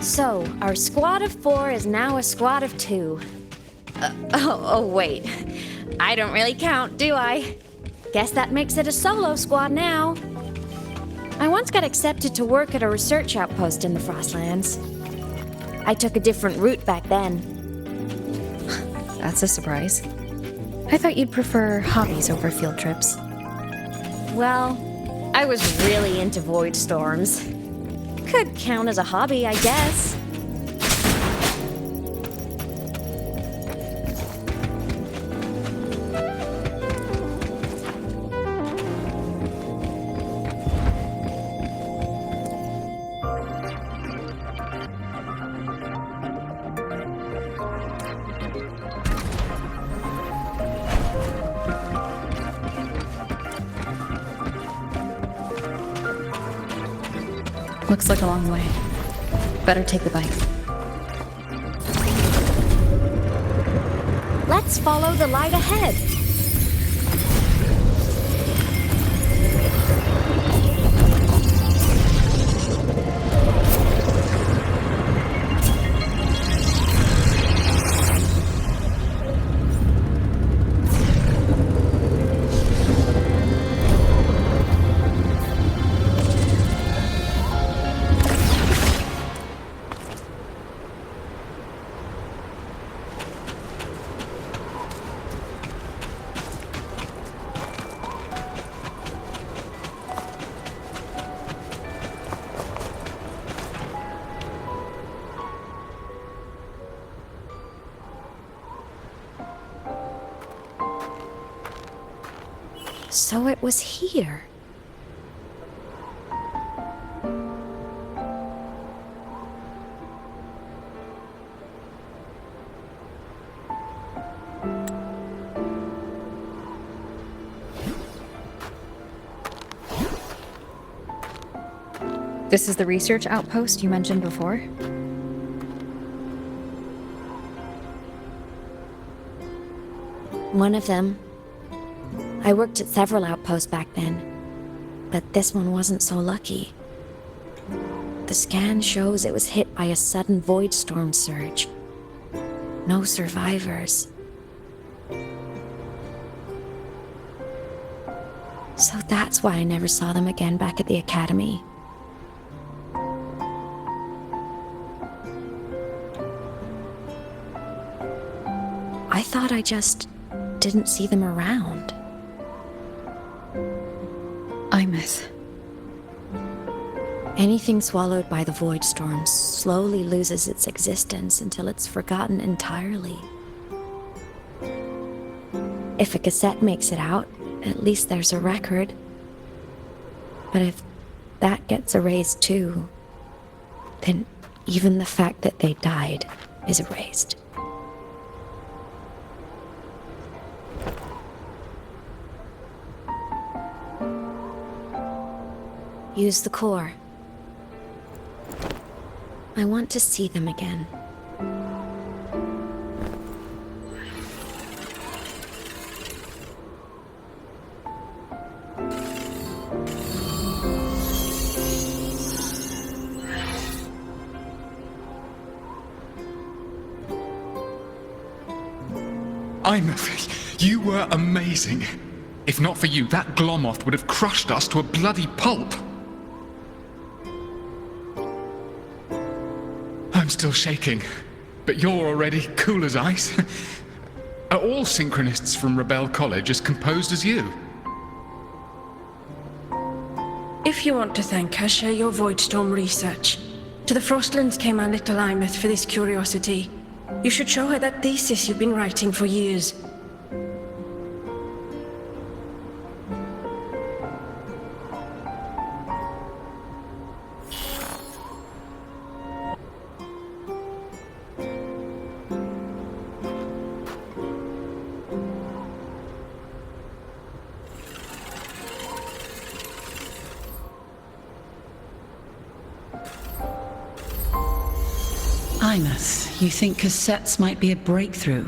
So, our squad of 4 is now a squad of 2. Wait. I don't really count, do I? Guess that makes it a solo squad now. I once got accepted to work at a research outpost in the Frostlands. I took a different route back then. That's a surprise. I thought you'd prefer hobbies over field trips. Well, I was really into void storms. Could count as a hobby, I guess. Looks like a long way. Better take the bike. Let's follow the light ahead. So it was here. This is the research outpost you mentioned before? One of them. I worked at several outposts back then, but this one wasn't so lucky. The scan shows it was hit by a sudden void storm surge. No survivors. So that's why I never saw them again back at the academy. I thought I just didn't see them around. Imeth. Anything swallowed by the void storm slowly loses its existence until it's forgotten entirely. If a cassette makes it out, at least there's a record. But if that gets erased too, then even the fact that they died is erased. Use the core. I want to see them again. Imeth, you were amazing. If not for you, that Glomoth would have crushed us to a bloody pulp. I'm still shaking, but you're already cool as ice. Are all synchronists from Rebel College as composed as you? If you want to thank her, share your Voidstorm research. To the Frostlands came our little Imeth for this curiosity. You should show her that thesis you've been writing for years. Imeth, you think cassettes might be a breakthrough?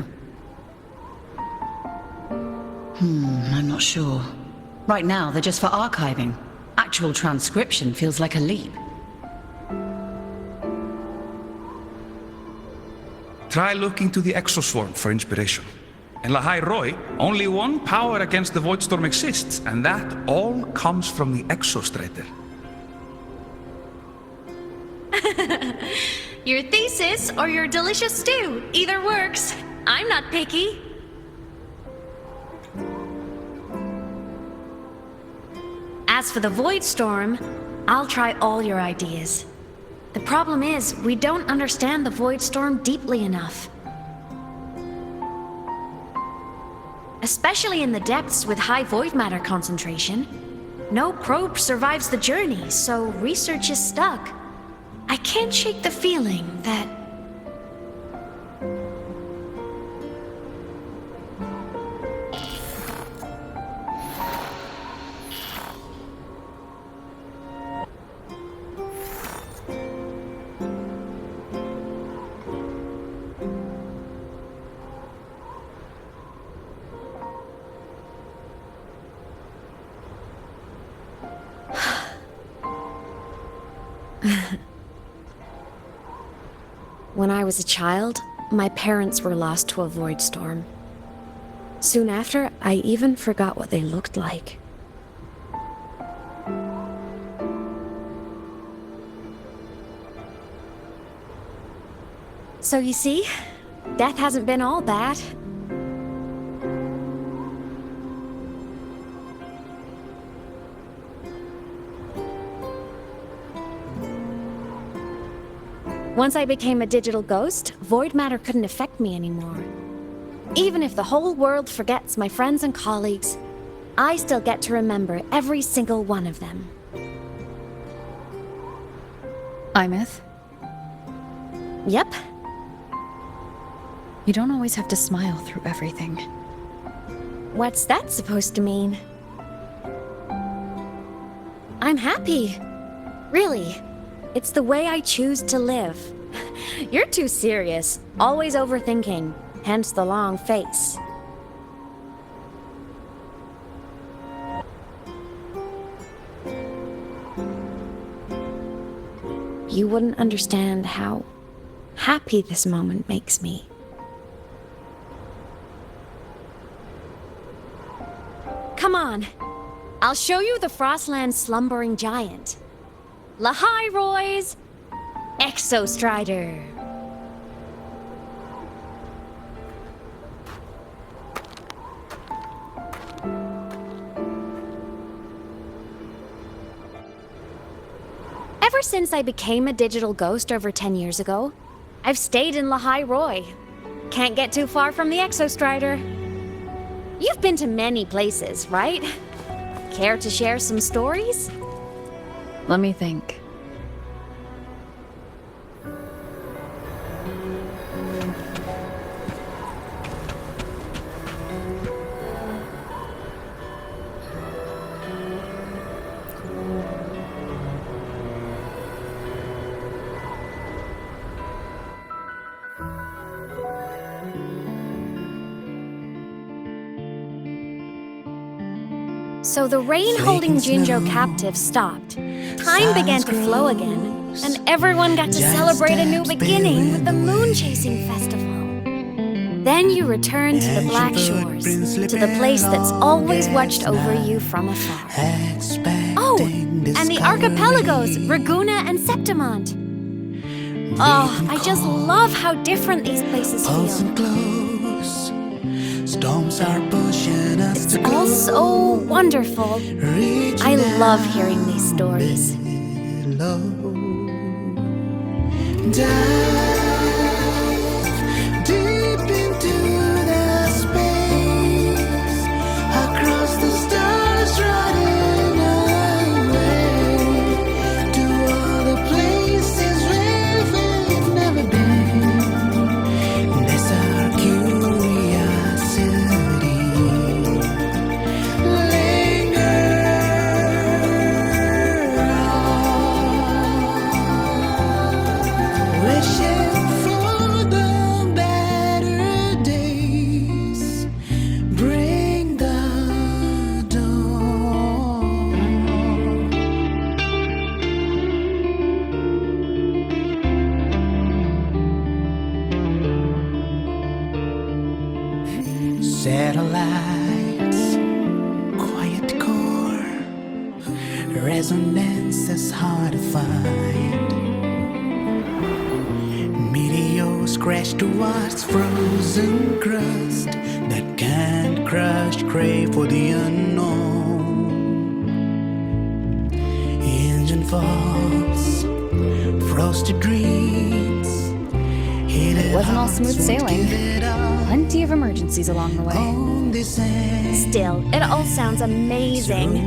I'm not sure. Right now, they're just for archiving. Actual transcription feels like a leap. try looking to the exoswarm for inspiration. In Lahai Roi, only one power against the Voidstorm exists, and that all comes from the exostrator. Your thesis or your delicious stew. Either works. I'm not picky. As for the Voidstorm, I'll try all your ideas. The problem is, we don't understand the Voidstorm deeply enough. Especially in the depths with high void matter concentration. No probe survives the journey, so research is stuck. I can't shake the feeling that... When I was a child, my parents were lost to a void storm. Soon after, I even forgot what they looked like. So you see, death hasn't been all bad. Once I became a digital ghost, void matter couldn't affect me anymore. Even if the whole world forgets my friends and colleagues, I still get to remember every single one of them. Imeth, Yep. you don't always have to smile through everything. What's that supposed to mean? I'm happy. Really. It's the way I choose to live. You're too serious. Always overthinking. Hence the long face. You wouldn't understand how happy this moment makes me. Come on. I'll show you the Frostland's slumbering giant. Lahai Roy's Exostrider. Ever since I became a digital ghost over 10 years ago, I've stayed in Lahai Roy. Can't get too far from the Exostrider. You've been to many places, right? Care to share some stories? Let me think. So the rain holding Jinzhou captive stopped. Time began to flow again, and everyone got to celebrate a new beginning with the Moon Chasing Festival. Then you returned to the Black Shores, to the place that's always watched over you from afar. Oh, and the archipelagos, Raguna and Septimont. Oh, I just love how different these places feel. Storms are pushing us It's to all so wonderful. I love hearing these stories. low. Dive deep into the space, across the stars, running away to all the places where we've never been. That's our curiosity. Linger on, wishing satellites, quiet core, resonance is hard to find. Meteors crash towards frozen crust that can't crush, crave for the unknown. Engine falls, frosted dreams. It wasn't all smooth sailing. Plenty of emergencies along the way. Still, it all sounds amazing.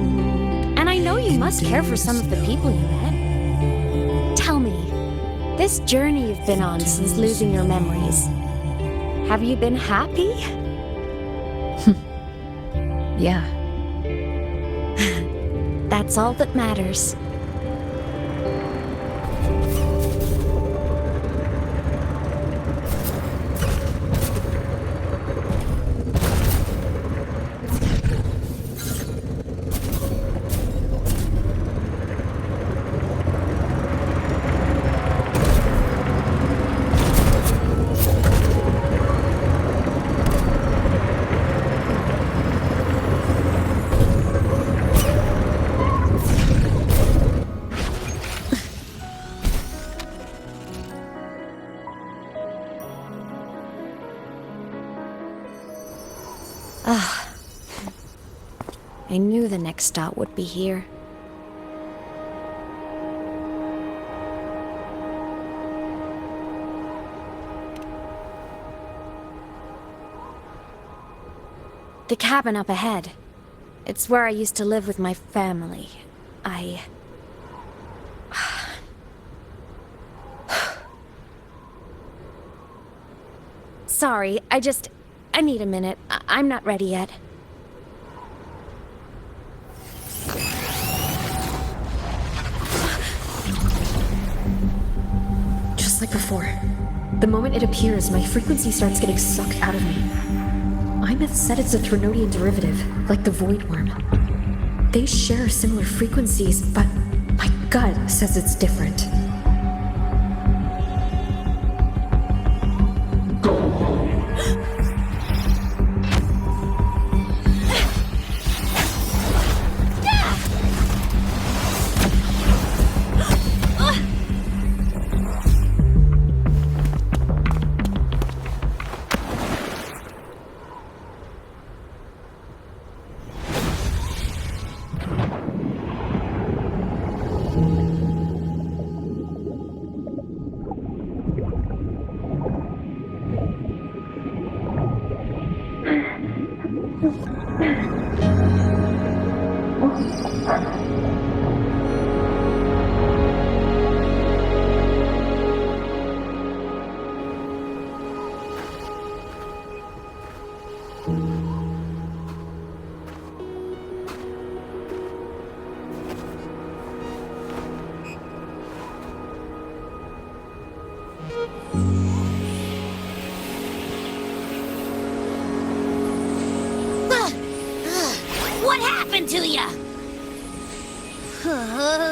And I know you must care for some of the people you met. Tell me, this journey you've been on since losing your memories, have you been happy? Yeah. That's all that matters. I knew the next stop would be here. The cabin up ahead. It's where I used to live with my family. Sorry, I need a minute. I'm not ready yet. Just like before. The moment it appears, my frequency starts getting sucked out of me. Imeth said it's a Threnodian derivative, like the Void Worm. They share similar frequencies, but my gut says it's different. What happened to ya?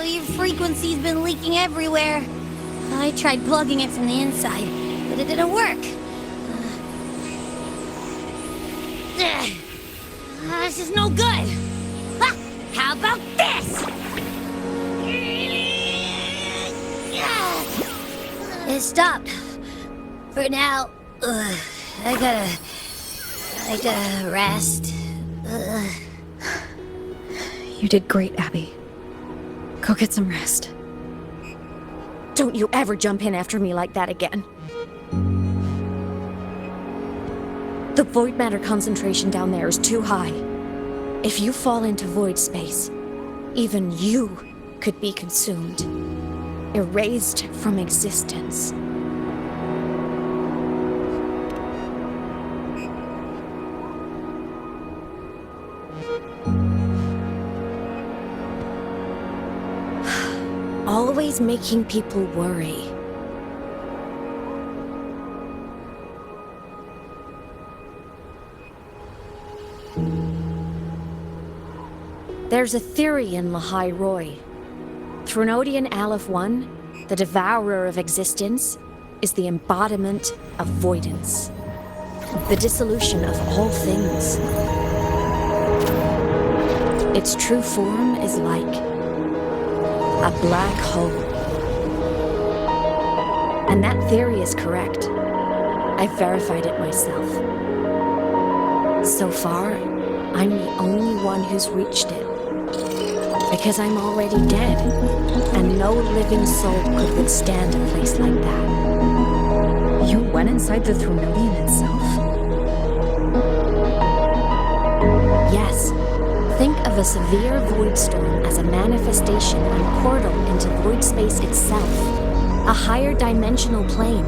Your frequency's been leaking everywhere. I tried plugging it from the inside, but it didn't work. This is no good. How about this? It stopped. For now. I gotta rest. You did great, Abby. Go get some rest. Don't you ever jump in after me like that again. The void matter concentration down there is too high. If you fall into void space, even you could be consumed, erased from existence. Always making people worry. There's a theory in Lahai Roy. Threnodian Aleph 1, the devourer of existence, is the embodiment of voidance. the dissolution of all things. Its true form is like a black hole. And that theory is correct. I've verified it myself. So far, I'm the only one who's reached it. Because I'm already dead, and no living soul could withstand a place like that. You went inside the Thronodian itself? Yes. Think of a severe void storm as a manifestation and portal into void space itself. A higher dimensional plane.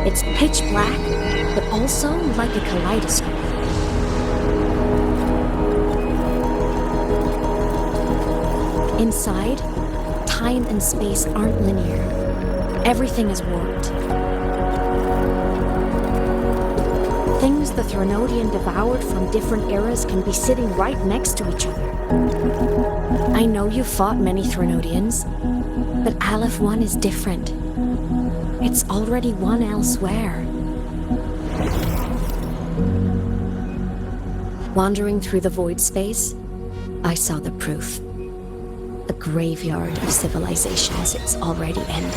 It's pitch black, but also like a kaleidoscope. Inside, time and space aren't linear. Everything is warped. Things the Thronodian devoured from different eras can be sitting right next to each other. I know you fought many Thronodians, but Aleph 1 is different. It's already one elsewhere. Wandering through the void space, I saw the proof. A graveyard of civilizations it's already ended.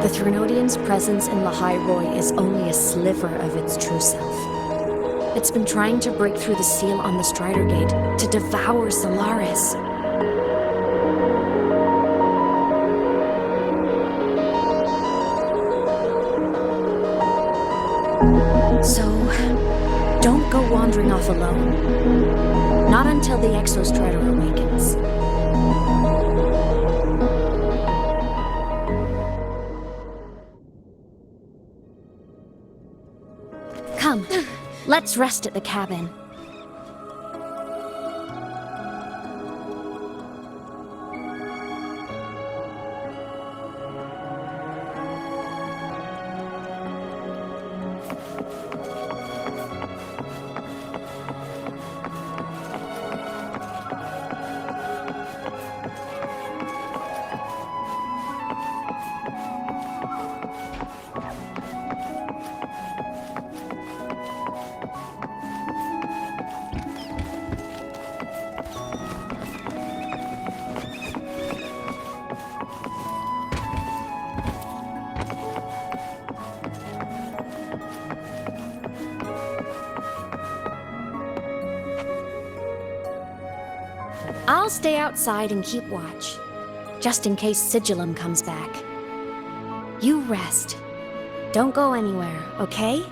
The Thronodian's presence in Lahai Roi is only a sliver of its true self. It's been trying to break through the seal on the Strider Gate to devour Solaris. So, don't go wandering off alone. Not until the Exostrider awakens. Come, let's rest at the cabin. I'll stay outside and keep watch, just in case Sigillum comes back. You rest. Don't go anywhere, okay?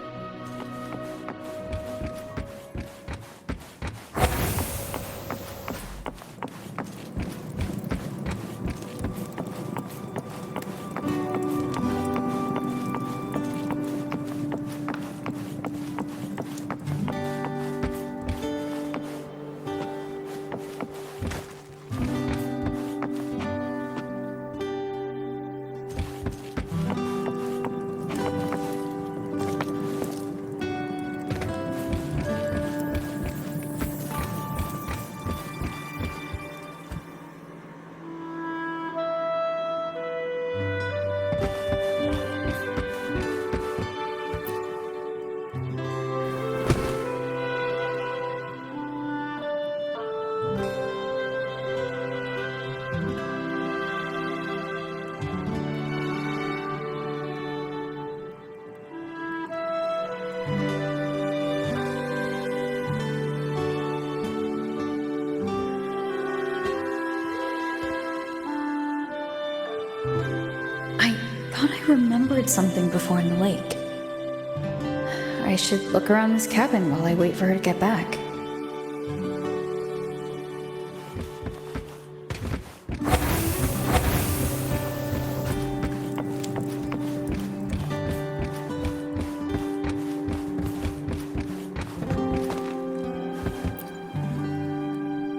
I thought I remembered something before in the lake. I should look around this cabin while I wait for her to get back.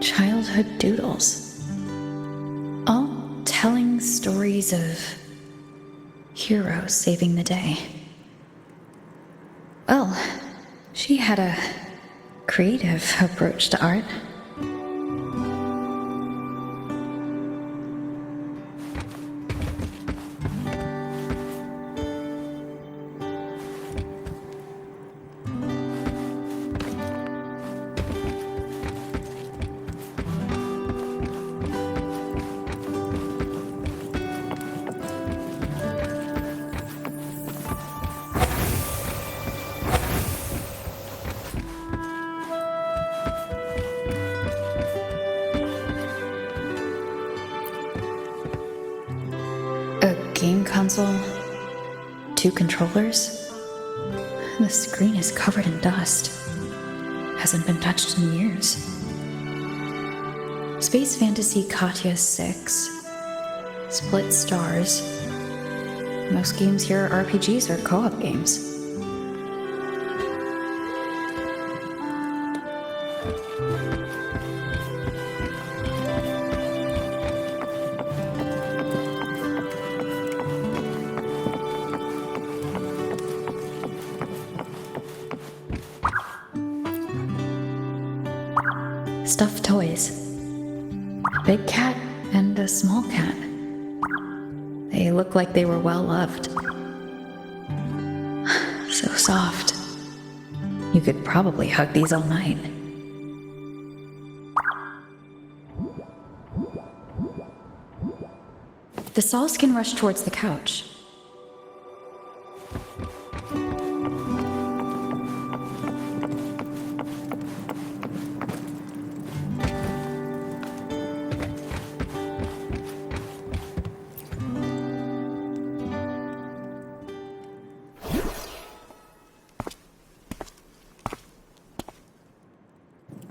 Childhood doodles. All telling stories of heroes saving the day. Well, she had a creative approach to art. game console, 2 controllers. The screen is covered in dust. Hasn't been touched in years. Space Fantasy Katya 6. Split stars. Most games here are RPGs or co-op games. Stuffed toys. A big cat and a small cat. They look like they were well loved. So soft. You could probably hug these all night. The saws can rush towards the couch.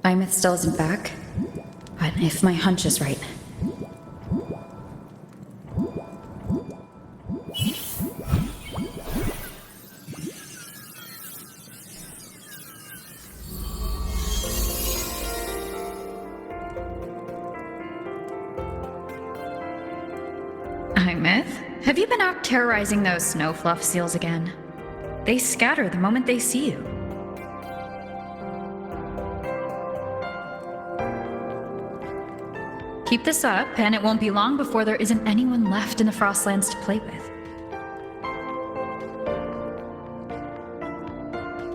Imeth still isn't back, but if my hunch is right. Imeth, have you been out terrorizing those snow fluff seals again? They scatter the moment they see you. Keep this up, and it won't be long before there isn't anyone left in the Frostlands to play with.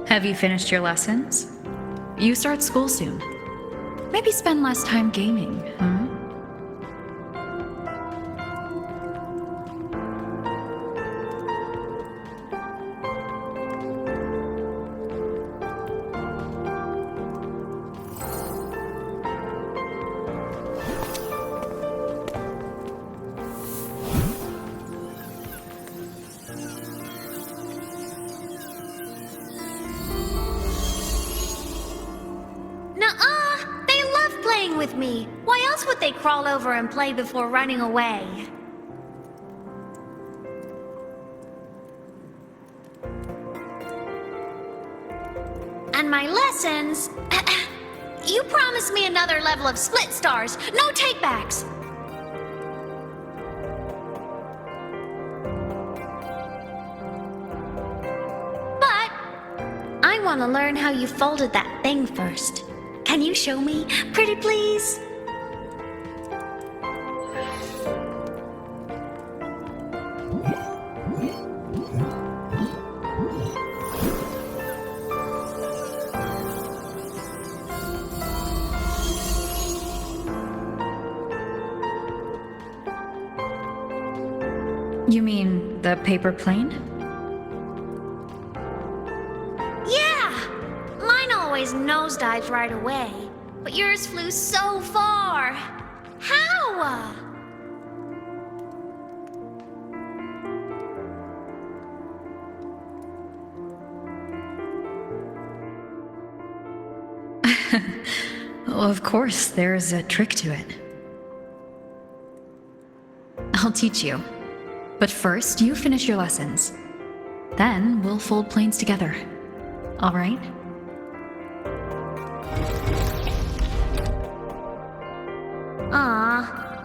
Have you finished your lessons? You start school soon. Maybe spend less time gaming, huh? Nuh-uh! They love playing with me. Why else would they crawl over and play before running away? And my lessons... You promised me another level of split stars. No takebacks. But I want to learn how you folded that thing first. Can you show me, pretty please? You mean the paper plane? Yeah! Mine always nosedives right away, but yours flew so far. How? Well, of course, there's a trick to it. I'll teach you. But first, you finish your lessons. Then we'll fold planes together. All right?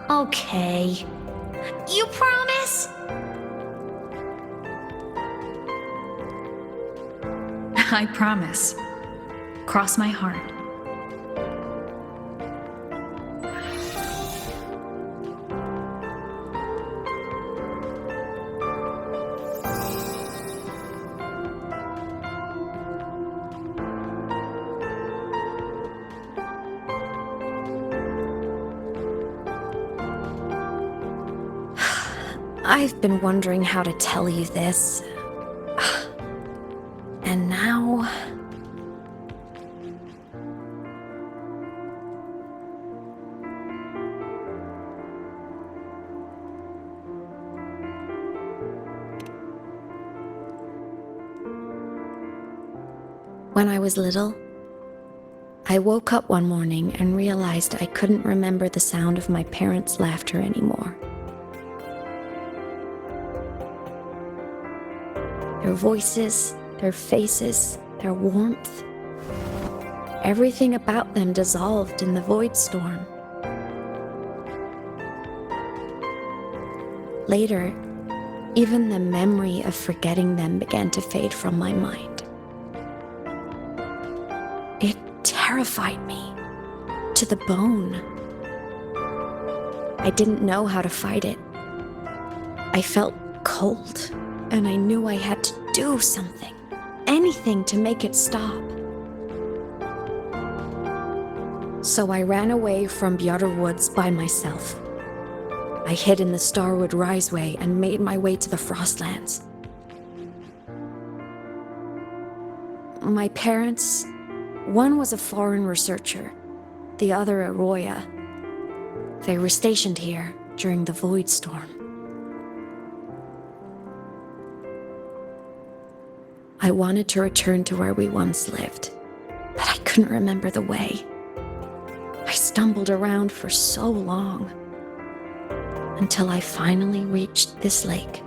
Okay. You promise? I promise. Cross my heart. I've been wondering how to tell you this. And now... When I was little, I woke up one morning and realized I couldn't remember the sound of my parents' laughter anymore. Their voices, their faces, their warmth. Everything about them dissolved in the void storm. Later, even the memory of forgetting them began to fade from my mind. It terrified me to the bone. I didn't know how to fight it. I felt cold, and I knew I had to do something, anything to make it stop. So I ran away from Bjorder Woods by myself. I hid in the Starwood Riseway and made my way to the Frostlands. My parents, one was a foreign researcher, the other a Roya. They were stationed here during the Void Storm. I wanted to return to where we once lived, but I couldn't remember the way. I stumbled around for so long, until I finally reached this lake.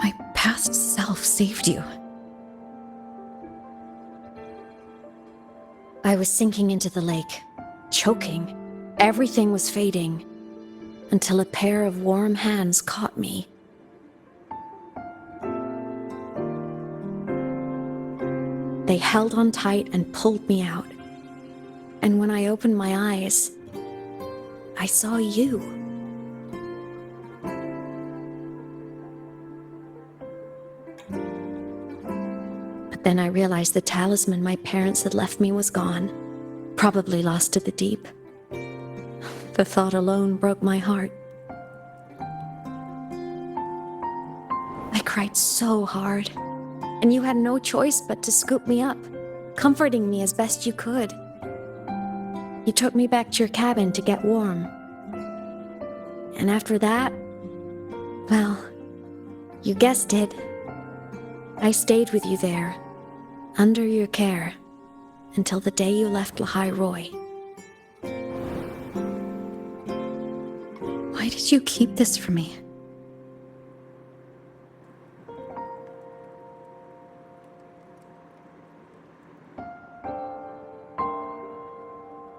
My past self saved you. I was sinking into the lake, choking. Everything was fading, until a pair of warm hands caught me. They held on tight and pulled me out. And when I opened my eyes, I saw you. But then I realized the talisman my parents had left me was gone, probably lost to the deep. The thought alone broke my heart. I cried so hard, and you had no choice but to scoop me up, comforting me as best you could. You took me back to your cabin to get warm. And after that, well, you guessed it. I stayed with you there, under your care, until the day you left Lahai Roy. Why did you keep this from me?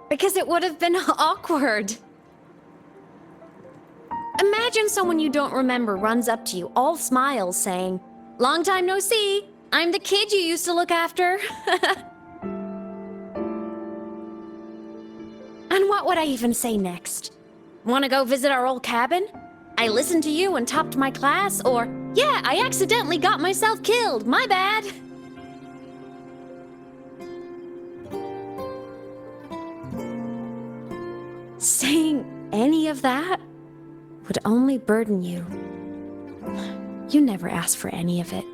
Because it would have been awkward. Imagine someone you don't remember runs up to you, all smiles, saying, "Long time no see. I'm the kid you used to look after." And what would I even say next? Want to go visit our old cabin? I listened to you and topped my class, or, "Yeah, I accidentally got myself killed. My bad." Saying any of that would only burden you. You never asked for any of it.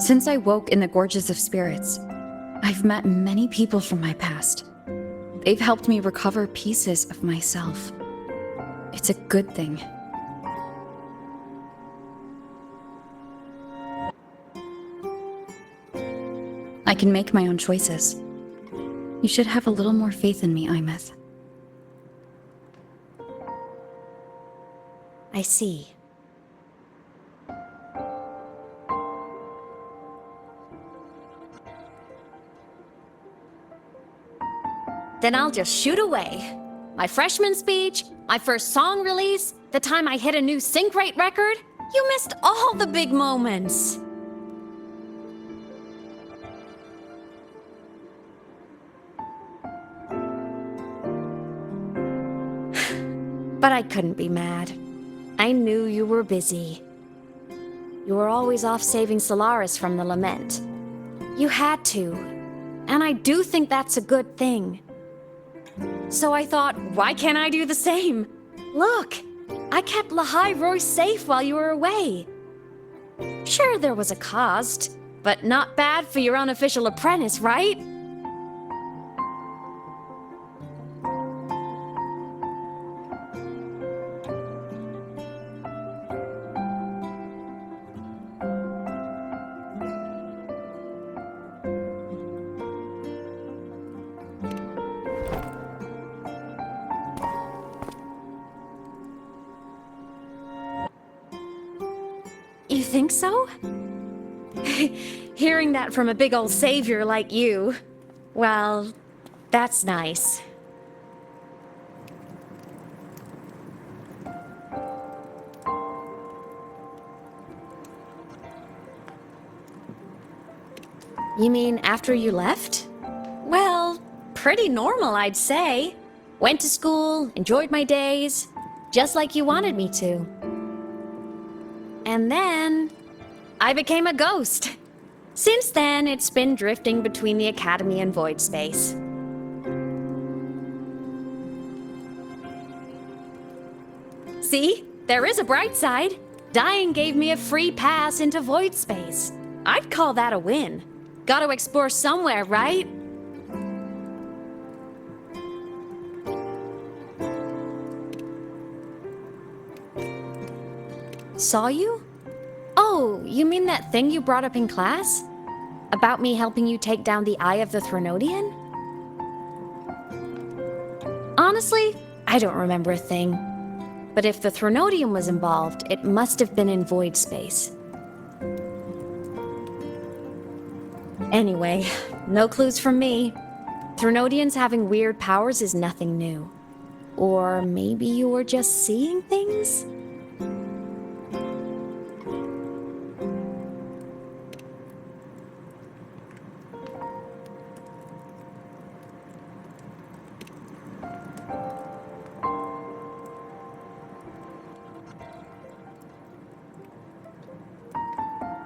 Since I woke in the Gorges of Spirits, I've met many people from my past. They've helped me recover pieces of myself. It's a good thing. I can make my own choices. You should have a little more faith in me, Imeth. I see. Then I'll just shoot away. My freshman speech, my first song release, the time I hit a new sync rate record. You missed all the big moments. But I couldn't be mad. I knew you were busy. You were always off saving Solaris from the lament. You had to. And I do think that's a good thing. So I thought, why can't I do the same? Look, I kept Lahai Roy safe while you were away. Sure, there was a cost, but not bad for your unofficial apprentice, right? You think so? Hearing that from a big old savior like you, well, that's nice. You mean after you left? Well, pretty normal, I'd say. Went to school, enjoyed my days, just like you wanted me to. And then, I became a ghost. Since then, it's been drifting between the Academy and Void Space. See? There is a bright side. Dying gave me a free pass into Void Space. I'd call that a win. Gotta explore somewhere, right? Saw you? Oh, you mean that thing you brought up in class? About me helping you take down the Eye of the Thronodian? Honestly, I don't remember a thing. But if the Thronodian was involved, it must have been in Void Space. Anyway, no clues from me. Thronodians having weird powers is nothing new. Or maybe you were just seeing things?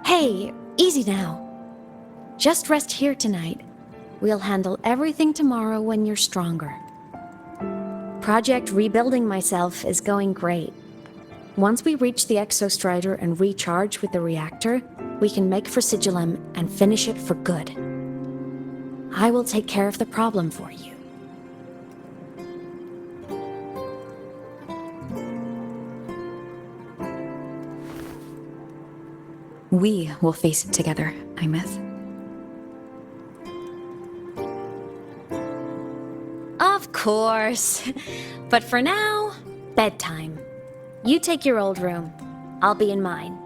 Hey, easy now. Just rest here tonight. We'll handle everything tomorrow when you're stronger. Project Rebuilding Myself is going great. Once we reach the Exostrider and recharge with the reactor, we can make for Sigillum and finish it for good. I will take care of the problem for you. We will face it together, Imeth. Of course. But for now, bedtime. You take your old room. I'll be in mine.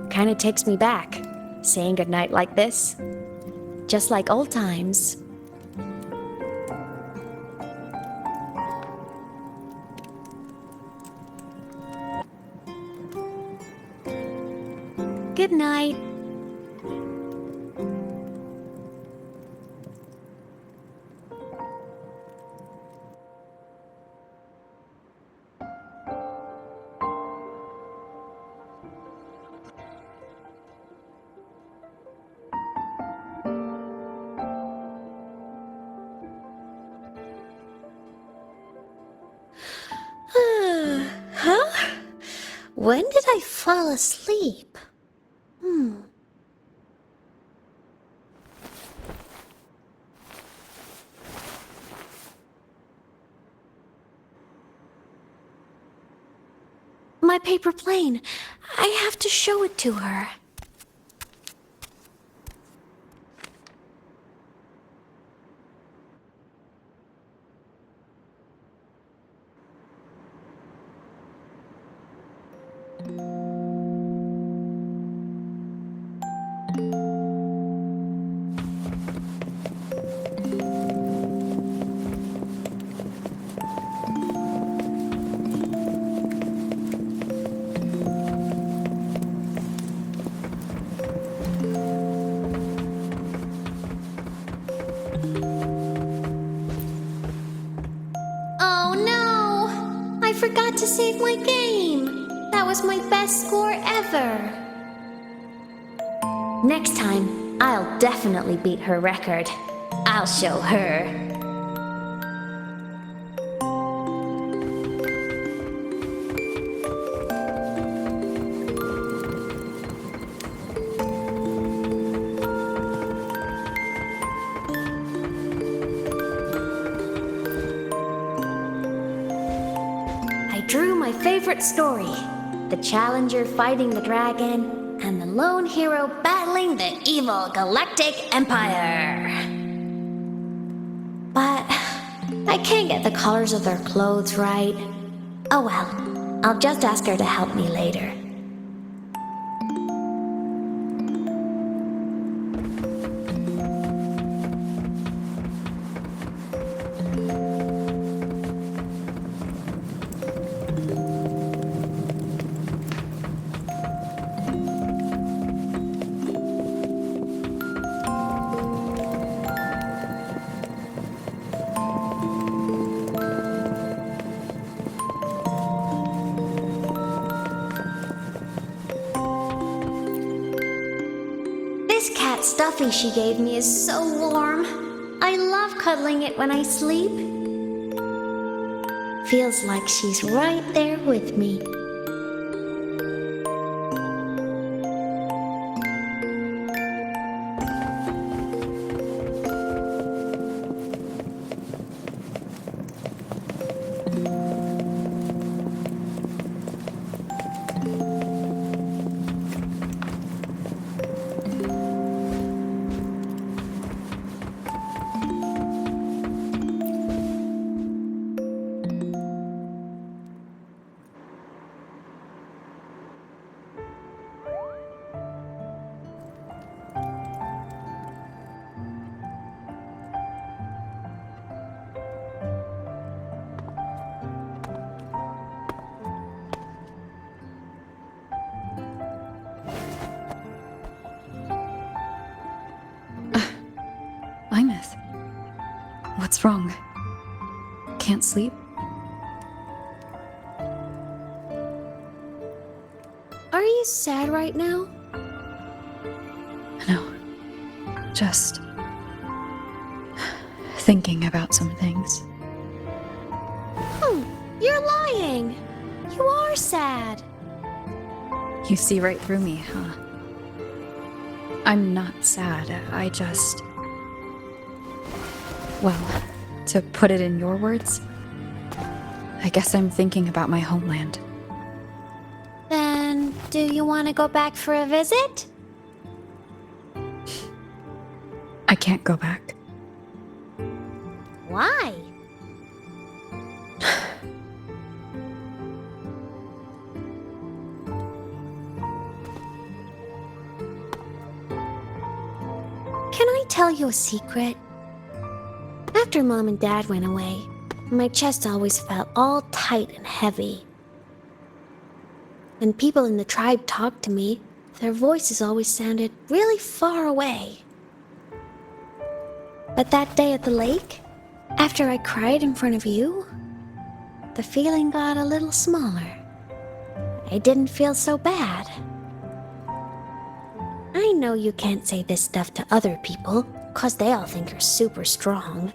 Kinda takes me back, saying goodnight like this. Just like old times. Good night. When did I fall asleep? My paper plane. I have to show it to her. Oh no! I forgot to save my game. That was my best score ever. Next time, I'll definitely beat her record. I'll show her. I drew my favorite story. The challenger fighting the dragon, and the lone hero battling the evil galactic empire. But I can't get the colors of their clothes right. Oh well, I'll just ask her to help me later. This cat stuffy she gave me is so warm. I love cuddling it when I sleep. Feels like she's right there with me. What's wrong? Can't sleep? Are you sad right now? No. Just thinking about some things. You're lying. You are sad. You see right through me, huh? I'm not sad. I just... Well, to put it in your words, I guess I'm thinking about my homeland. Then, do you want to go back for a visit? I can't go back. Why? Can I tell you a secret? After Mom and Dad went away, my chest always felt all tight and heavy. When people in the tribe talked to me, their voices always sounded really far away. But that day at the lake, after I cried in front of you, the feeling got a little smaller. I didn't feel so bad. I know you can't say this stuff to other people, 'cause they all think you're super strong.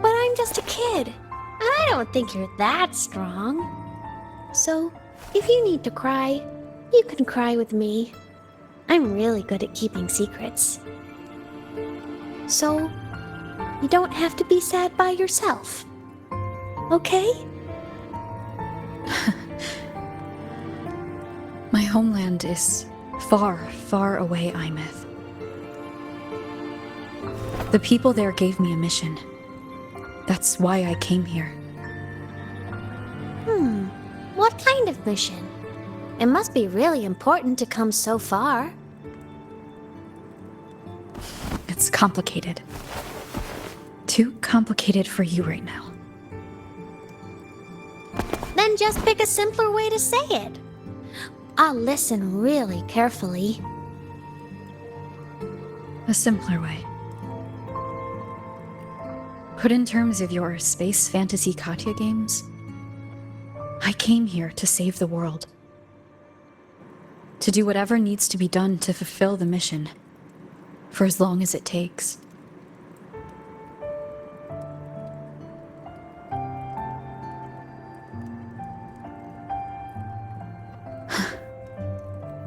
But I'm just a kid. I don't think you're that strong. So, if you need to cry, you can cry with me. I'm really good at keeping secrets. So, you don't have to be sad by yourself. Okay? My homeland is far, far away, Imeth. The people there gave me a mission. That's why I came here. What kind of mission? It must be really important to come so far. It's complicated. Too complicated for you right now. Then just pick a simpler way to say it. I'll listen really carefully. A simpler way. Put in terms of your space fantasy Katya games, I came here to save the world. To do whatever needs to be done to fulfill the mission, for as long as it takes.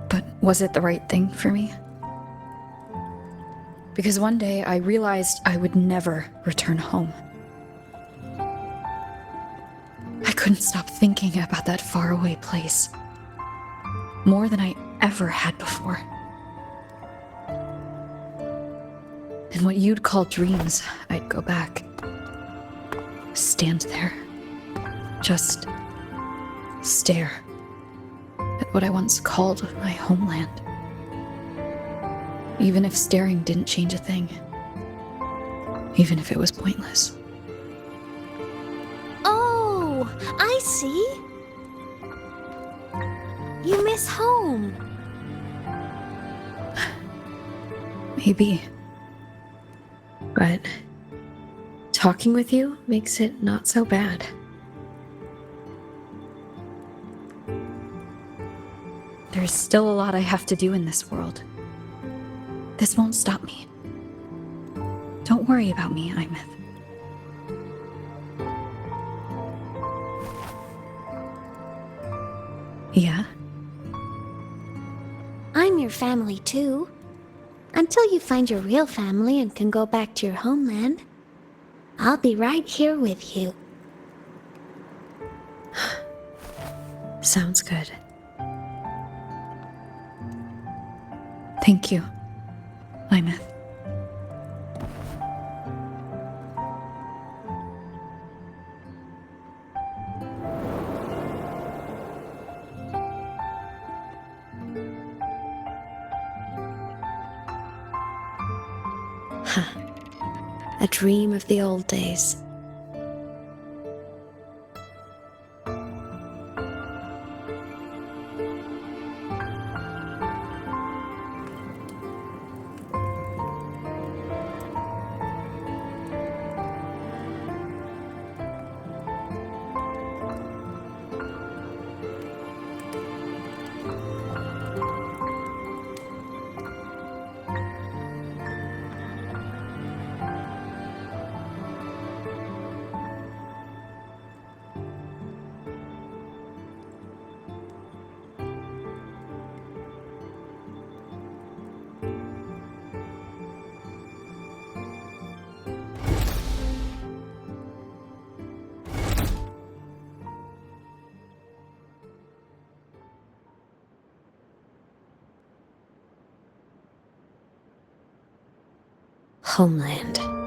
But was it the right thing for me? Because one day I realized I would never return home. I couldn't stop thinking about that faraway place. More than I ever had before. In what you'd call dreams, I'd go back. Stand there. Just stare at what I once called my homeland. Even if staring didn't change a thing. Even if it was pointless. Oh, I see. You miss home. Maybe. But talking with you makes it not so bad. There's still a lot I have to do in this world. This won't stop me. Don't worry about me, Imeth. Yeah? I'm your family too. Until you find your real family and can go back to your homeland, I'll be right here with you. Sounds good. Thank you, Imeth. A dream of the old days. Homeland.